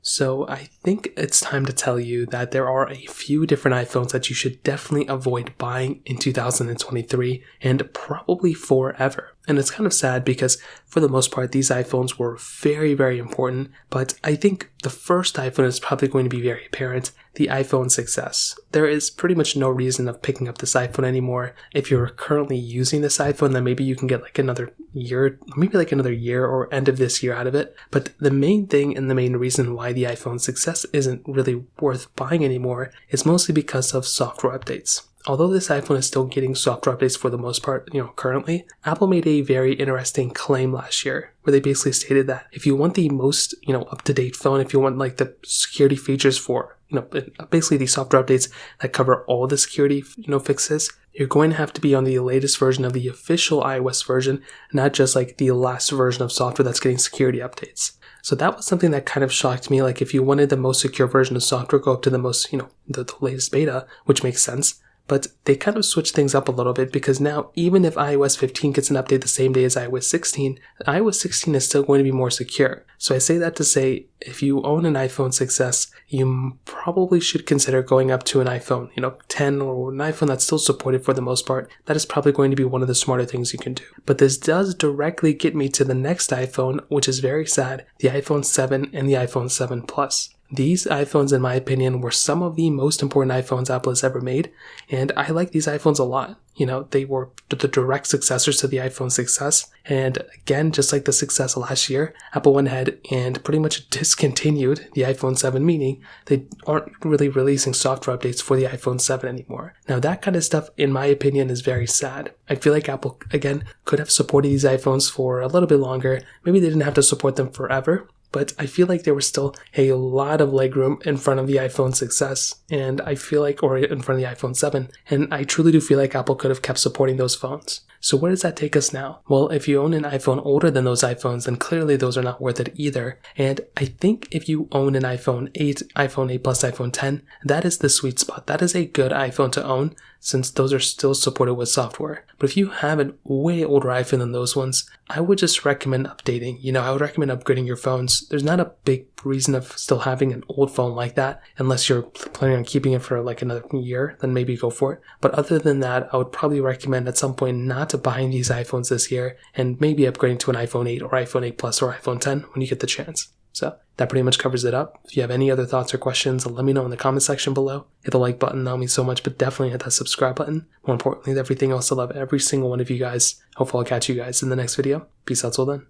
So I think it's time to tell you that there are a few different iPhones that you should definitely avoid buying in 2023 and probably forever. And it's kind of sad because for the most part, these iPhones were very, very important. But I think the first iPhone is probably going to be very apparent, the iPhone 6s. There is pretty much no reason of picking up this iPhone anymore. If you're currently using this iPhone, then maybe you can get like another year or end of this year out of it. But the main thing and the main reason why the iPhone 6s isn't really worth buying anymore is mostly because of software updates. Although this iPhone is still getting software updates for the most part, currently, Apple made a very interesting claim last year where they basically stated that if you want the most, up-to-date phone, if you want like the security features for, basically the software updates that cover all the security, fixes, you're going to have to be on the latest version of the official iOS version, not just like the last version of software that's getting security updates. So that was something that kind of shocked me. Like if you wanted the most secure version of software, go up to the most, the latest beta, which makes sense. But they kind of switched things up a little bit because now even if iOS 15 gets an update the same day as iOS 16, iOS 16 is still going to be more secure. So I say that to say if you own an iPhone 6s, you probably should consider going up to an iPhone, 10 or an iPhone that's still supported for the most part. That is probably going to be one of the smarter things you can do. But this does directly get me to the next iPhone, which is very sad, the iPhone 7 and the iPhone 7 Plus. These iPhones, in my opinion, were some of the most important iPhones Apple has ever made, and I like these iPhones a lot. They were the direct successors to the iPhone 6s, and again, just like the 6s last year, Apple went ahead and pretty much discontinued the iPhone 7, meaning they aren't really releasing software updates for the iPhone 7 anymore. Now, that kind of stuff, in my opinion, is very sad. I feel like Apple, again, could have supported these iPhones for a little bit longer. Maybe they didn't have to support them forever, but I feel like there was still a lot of legroom in front of the iPhone 6s, and I feel like, or in front of the iPhone 7, and I truly do feel like Apple could have kept supporting those phones. So where does that take us now? Well, if you own an iPhone older than those iPhones, then clearly those are not worth it either. And I think if you own an iPhone 8, iPhone 8 Plus, iPhone 10, that is the sweet spot. That is a good iPhone to own, since those are still supported with software. But if you have an way older iPhone than those ones, I would just recommend updating. I would recommend upgrading your phones. There's not a big reason of still having an old phone like that, unless you're planning on keeping it for like another year, then maybe go for it. But other than that, I would probably recommend at some point not buying these iPhones this year and maybe upgrading to an iPhone 8 or iPhone 8 Plus or iPhone 10 when you get the chance. So that pretty much covers it up. If you have any other thoughts or questions, let me know in the comment section below. Hit the like button, that'll mean so much, but definitely hit that subscribe button. More importantly than everything else, I love every single one of you guys. Hopefully I'll catch you guys in the next video. Peace out till then.